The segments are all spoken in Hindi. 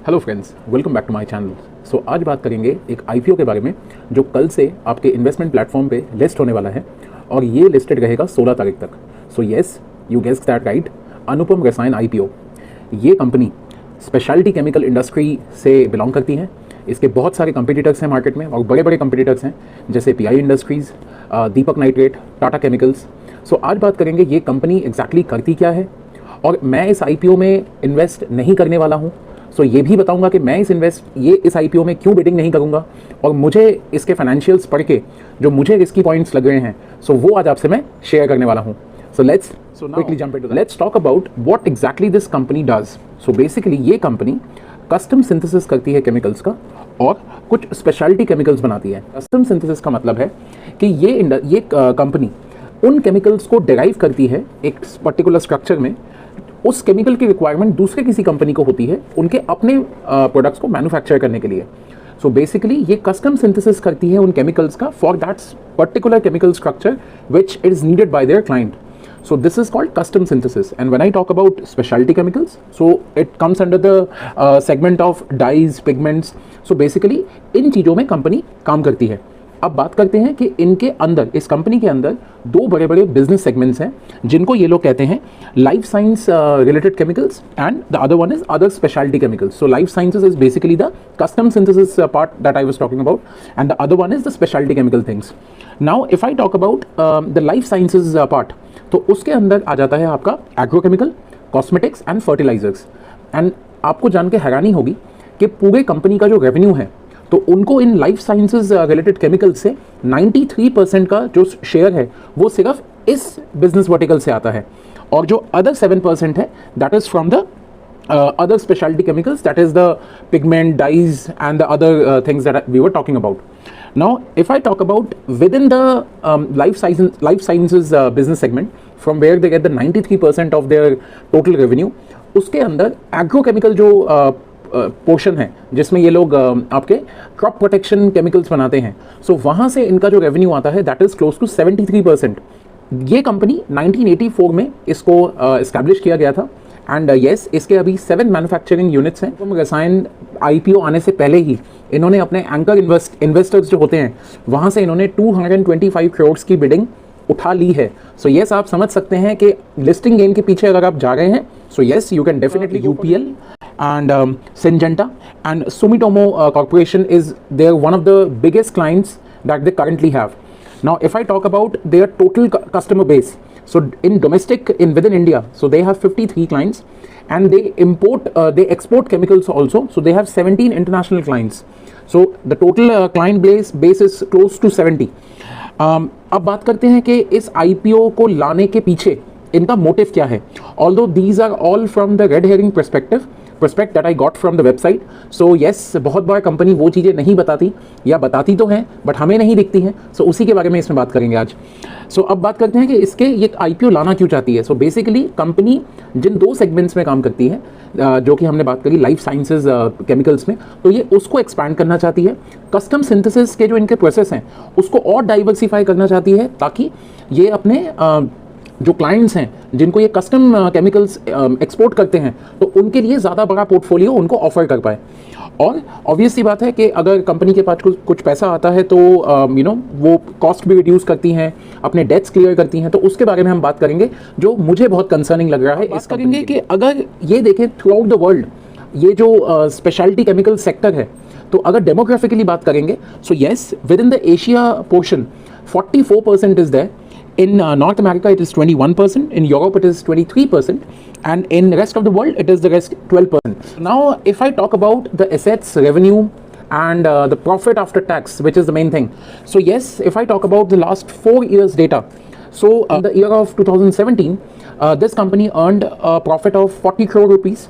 Hello friends, welcome back to my channel. So आज बात करेंगे एक आईपीओ के बारे में जो कल से आपके इन्वेस्टमेंट प्लेटफॉर्म पे लिस्ट होने वाला है और ये लिस्टेड रहेगा 16 तारीख तक। So yes, you guessed that right, Anupam Rasayan IPO. ये कंपनी स्पेशलिटी केमिकल इंडस्ट्री से बिलोंग करती है। इसके बहुत सारे कंपटीटर्स हैं मार्केट में और बड़े बड़े कंपटीटर्स हैं जैसे पीआई इंडस्ट्रीज़, दीपक नाइट्रेट, टाटा केमिकल्स। सो आज बात करेंगे ये कंपनी एग्जैक्टली करती क्या है और मैं इस आईपीओ में इन्वेस्ट नहीं करने वाला हूँ। सो ये भी बताऊंगा कि मैं इस आईपीओ में क्यों बिडिंग नहीं करूंगा और मुझे इसके फाइनेंशियल्स पढ़ के जो मुझे रिस्की पॉइंट्स लग रहे हैं सो वो आज आपसे मैं शेयर करने वाला हूं। So let's quickly jump into let's talk about what exactly this company does. So basically ये कंपनी कस्टम सिंथेसिस करती है केमिकल्स का और कुछ स्पेशलिटी केमिकल्स बनाती है। कस्टम सिंथेसिस का मतलब है कि ये कंपनी उन केमिकल्स को डिराइव करती है एक पर्टिकुलर स्ट्रक्चर में। उस केमिकल की रिक्वायरमेंट दूसरे किसी कंपनी को होती है उनके अपने प्रोडक्ट्स को मैन्युफैक्चर करने के लिए। सो बेसिकली ये कस्टम सिंथेसिस करती है उन केमिकल्स का for that particular chemical structure which is needed bye there client. So this is called custom synthesis, and when I talk about specialty chemicals, so it comes under the segment of dyes, pigments. So basically इन चीज़ों में कंपनी काम करती है। अब बात करते हैं कि इनके अंदर, इस कंपनी के अंदर दो बड़े बड़े बिजनेस सेगमेंट्स हैं जिनको ये लोग कहते हैं life science related chemicals and the other one is other speciality chemicals. So life sciences is basically the custom synthesis part that I was talking about and the other one is the speciality chemical things. Now if I talk about the life sciences part, तो उसके अंदर आ जाता है आपका agrochemical, cosmetics and fertilisers. And आपको जान के हैरानी होगी कि पूरे कंपनी का जो रेवेन्यू है तो उनको in life sciences related chemicals से 93% का जो शेयर है वो सिर्फ इस बिजनेस वर्टिकल से आता है और जो अदर 7% है that is from the other specialty chemicals, that is the pigment, dyes and the other things that we were talking about. Now if I talk about within the life sciences business segment from where they get the 93% of their total revenue, उसके अंदर agrochemical जो पोर्शन है जिसमें ये लोग आपके क्रॉप प्रोटेक्शन केमिकल्स बनाते हैं, सो वहाँ से इनका जो रेवेन्यू आता है दैट इज क्लोज टू 73%। ये कंपनी 1984 में इसको एस्टैब्लिश किया गया था एंड येस इसके अभी 7 मैन्युफैक्चरिंग यूनिट्स हैं। तो रसायन आईपीओ आने से पहले ही इन्होंने अपने एंकर इन्वेस्टर्स जो होते हैं वहाँ से इन्होंने 225 करोड़ की बिडिंग उठा ली है। सो येस आप समझ सकते हैं कि लिस्टिंग गेम के पीछे अगर आप जा रहे हैं सो yes you can definitely UPL and Syngenta and Sumitomo Corporation is their one of the biggest clients that they currently have. Now if I talk about their total customer base, so in domestic within India, so they have 53 clients and they export chemicals also, so they have 17 international clients. So the total client base is close to 70. अब बात करते हैं कि इस IPO को लाने के पीछे इनका मोटिव क्या है। Although these are all from the red herring perspective that I got from the website. So yes, बहुत बार कंपनी वो चीज़ें नहीं बताती या बताती तो हैं बट हमें नहीं दिखती हैं। सो उसी के बारे में इसमें बात करेंगे आज। सो अब बात करते हैं कि इसके ये आईपीओ लाना क्यों चाहती है। सो बेसिकली कंपनी जिन दो सेगमेंट्स में काम करती है जो कि हमने बात करी लाइफ साइंसेज केमिकल्स में, तो ये उसको एक्सपैंड करना चाहती है। कस्टम सिंथेसिस के जो इनके प्रोसेस हैं उसको और डाइवर्सिफाई करना चाहती है ताकि ये अपने जो क्लाइंट्स हैं जिनको ये कस्टम केमिकल्स एक्सपोर्ट करते हैं तो उनके लिए ज़्यादा बड़ा पोर्टफोलियो उनको ऑफर कर पाए। और ऑब्वियस सी बात है कि अगर कंपनी के पास कुछ पैसा आता है तो वो कॉस्ट भी रिड्यूस करती हैं, अपने डेट्स क्लियर करती हैं। तो उसके बारे में हम बात करेंगे जो मुझे बहुत कंसर्निंग लग रहा है। इस करेंगे कि अगर ये देखें थ्रू आउट द वर्ल्ड ये जो स्पेशलिटी केमिकल सेक्टर है तो अगर डेमोग्राफिकली बात करेंगे so yes within the Asia portion 44% is there. In North America, it is 21%. In Europe, it is 23%. And in the rest of the world, it is the rest 12%. Now, if I talk about the assets, revenue, and the profit after tax, which is the main thing. So yes, if I talk about the last 4 years data, so in the year of 2017, this company earned a profit of 40 crore rupees.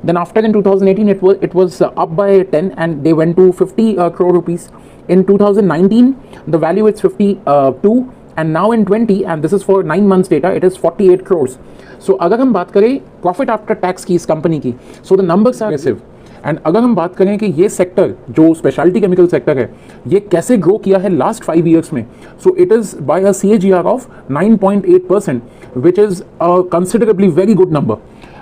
Then after in 2018, it was up by 10 and they went to 50 crore rupees. In 2019, the value is 52. And now in 20 and this is for 9 months data, it is 48 crores. So अगर हम बात करें प्रॉफिट आफ्टर टैक्स की इस कंपनी की, so the numbers are aggressive. And अगर हम बात करें कि ये सेक्टर जो स्पेशलिटी केमिकल सेक्टर है ये कैसे ग्रो किया है लास्ट 5 ईयर्स में, so it is by a CAGR of 9.8%, which is a considerably very good number.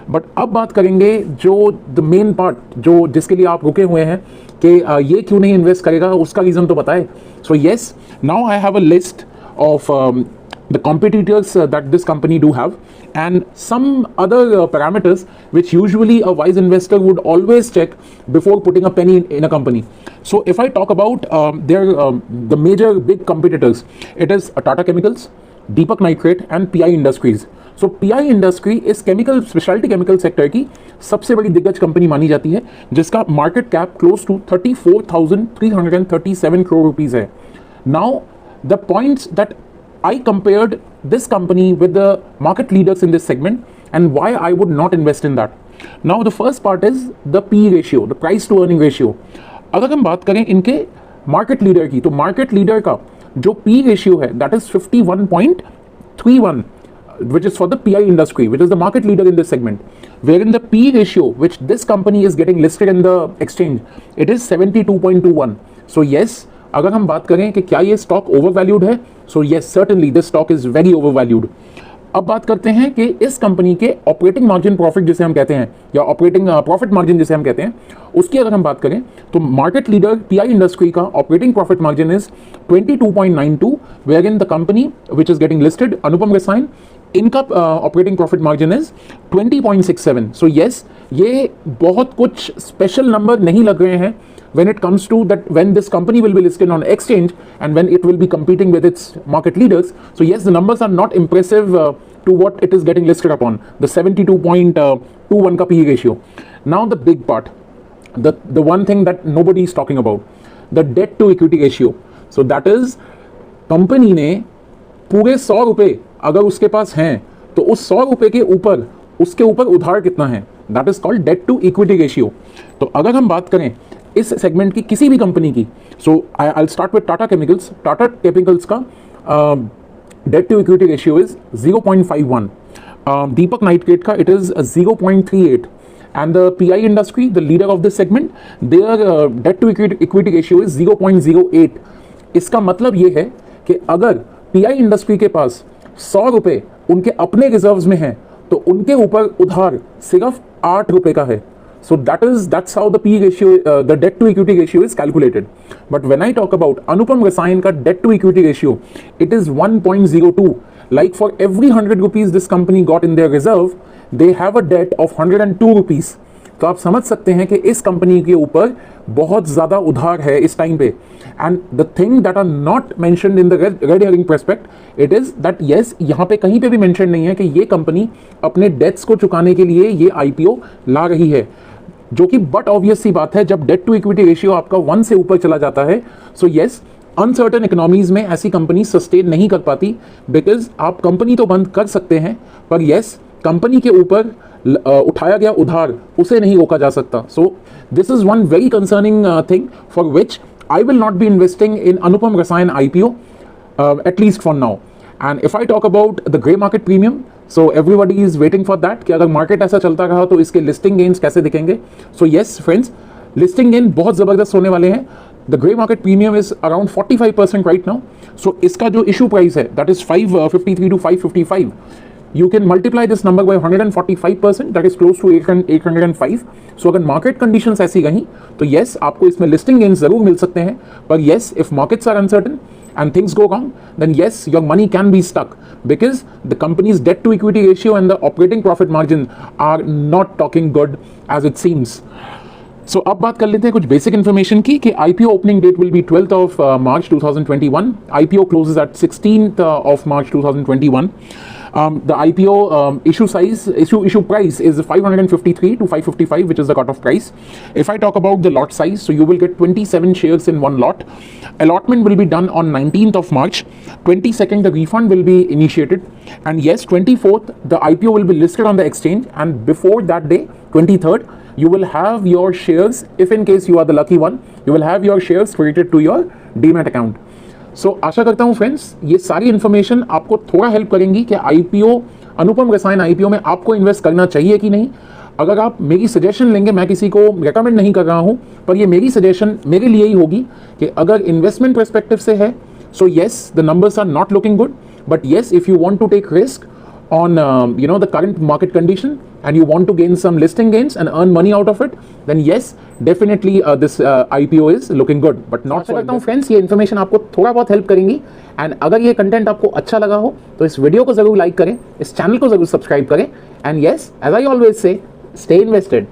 But अब बात करेंगे जो द मेन पार्ट, जो जिसके लिए आप रुके हुए हैं कि ये क्यों नहीं इन्वेस्ट करेगा, उसका रीज़न तो बताए. So yes, now I have a list of the competitors that this company do have and some other parameters which usually a wise investor would always check before putting a penny in a company. So if I talk about the major big competitors, it is Tata Chemicals, Deepak Nitrite and PI Industries. So PI Industry इस केमिकल स्पेशलिटी केमिकल सेक्टर की सबसे बड़ी दिग्गज कंपनी मानी जाती है, जिसका market cap close to 34,337 crore rupees है. Now the points that I compared this company with the market leaders in this segment and why I would not invest in that. Now the first part is the PE ratio, the price to earning ratio. अगर हम बात करें इनके market leader की, तो market leader का जो PE ratio है that is 51.31, which is for the PI industry, which is the market leader in this segment, wherein the PE ratio which this company is getting listed in the exchange, it is 72.21. So yes, अगर हम बात करें कि क्या ये स्टॉक ओवरवैल्यूड है, so yes certainly this stock is very overvalued. अब बात करते हैं कि इस कंपनी के ऑपरेटिंग मार्जिन प्रॉफिट जिसे हम कहते हैं या ऑपरेटिंग प्रॉफिट मार्जिन जिसे हम कहते हैं, उसकी अगर हम बात करें तो मार्केट लीडर पीआई इंडस्ट्री का operating profit margin is 22.92, where in the company which is getting listed Anupam Rasayan, इनका operating profit margin is 20.67. So yes, ये बहुत कुछ स्पेशल नंबर नहीं लग रहे हैं when it comes to that, when this company will be listed on exchange and when it will be competing with its market leaders. So yes, the numbers are not impressive to what it is getting listed upon, the 72.21 ka PE ratio. Now the big part, the one thing that nobody is talking about, the debt to equity ratio. So that is, company ने पूरे 100 रुपए अगर उसके पास हैं तो उस 100 रुपए के ऊपर उसके ऊपर उधार कितना है, that is called debt to equity ratio. तो अगर हम बात करें इस सेगमेंट की किसी भी कंपनी की, so I start with Tata Chemicals. Tata Chemicals का debt to equity ratio is 0.51. Deepak Nitrate का it is 0.38 and the PI industry, the leader of this segment, their debt to equity ratio is 0.08. इसका मतलब ये है कि अगर पीआई इंडस्ट्री के पास 100 रुपए उनके अपने रिजर्व्स में हैं तो उनके ऊपर उधार सिर्फ 8 रुपए का है. So that's how the PE ratio, the debt to equity ratio is calculated. But when I talk about Anupam Rasayan ka debt to equity ratio, it is 1.02. Like for every 100 rupees this company got in their reserve, they have a debt of 102 rupees. तो आप समझ सकते हैं कि इस कंपनी के ऊपर बहुत ज़्यादा उधार है इस टाइम पे. And the thing that are not mentioned in the red herring prospect, it is that yes, यहाँ पे कहीं पे भी मेंशन नहीं है कि ये कंपनी अपने डेट्स को चुकाने के लिए ये आईपीओ ला रही है, जो कि बट ऑब्वियस सी बात है जब डेट टू इक्विटी रेशियो आपका 1 से ऊपर चला जाता है. सो येस, अनसर्टन इकोनॉमीज में ऐसी कंपनी सस्टेन नहीं कर पाती, बिकॉज आप कंपनी तो बंद कर सकते हैं पर येस, कंपनी के ऊपर उठाया गया उधार उसे नहीं रोका जा सकता. So this is one very concerning thing for which I will not be investing in Anupam Rasayan IPO, at least for now. And if I talk about the grey market premium, so everybody is waiting for that कि अगर मार्केट ऐसा चलता रहा तो इसके लिस्टिंग गेन्स कैसे दिखेंगे. So yes friends, listing gain बहुत ज़बरदस्त होने वाले हैं. The grey market premium is around 45% right now. So इसका जो इशू प्राइस है that is 553 to 555. You can multiply this number by 145%, that is close to 805. So अगर मार्केट कंडीशंस ऐसी रहीं तो येस, आपको इसमें लिस्टिंग गेन्स जरूर मिल सकते हैं. पर yes, if markets are uncertain and things go wrong, then yes, your money can be stuck because the company's debt to equity ratio and the operating profit margin are not talking good as it seems. So अब बात कर लेते हैं कुछ बेसिक इन्फॉर्मेशन की कि IPO opening date will be 12th of March 2021. IPO closes at 16th of March 2021. The IPO issue price is 553 to 555, which is the cutoff price. If I talk about the lot size, so you will get 27 shares in one lot. Allotment will be done on 19th of March. 22nd, the refund will be initiated. And yes, 24th, the IPO will be listed on the exchange. And before that day, 23rd, you will have your shares, if in case you are the lucky one, you will have your shares credited to your Demat account. सो आशा करता हूँ फ्रेंड्स, ये सारी इन्फॉर्मेशन आपको थोड़ा हेल्प करेंगी कि आईपीओ, अनुपम रसायन आईपीओ में आपको इन्वेस्ट करना चाहिए कि नहीं. अगर आप मेरी सजेशन लेंगे, मैं किसी को रेकमेंड नहीं कर रहा हूँ, पर ये मेरी सजेशन मेरे लिए ही होगी कि अगर इन्वेस्टमेंट पर्सपेक्टिव से है, so yes, the numbers are not looking good, but yes, if you want to take risk on the current market condition and you want to gain some listing gains and earn money out of it, then yes, definitely this IPO is looking good, but not for करता हूँ फ्रेंड्स, ये इन्फॉर्मेशन आपको थोड़ा बहुत हेल्प करेंगी। एंड अगर ये कंटेंट आपको अच्छा लगा हो तो इस वीडियो को जरूर लाइक करें, इस चैनल को जरूर सब्सक्राइब करें, and yes, as I always say, stay invested.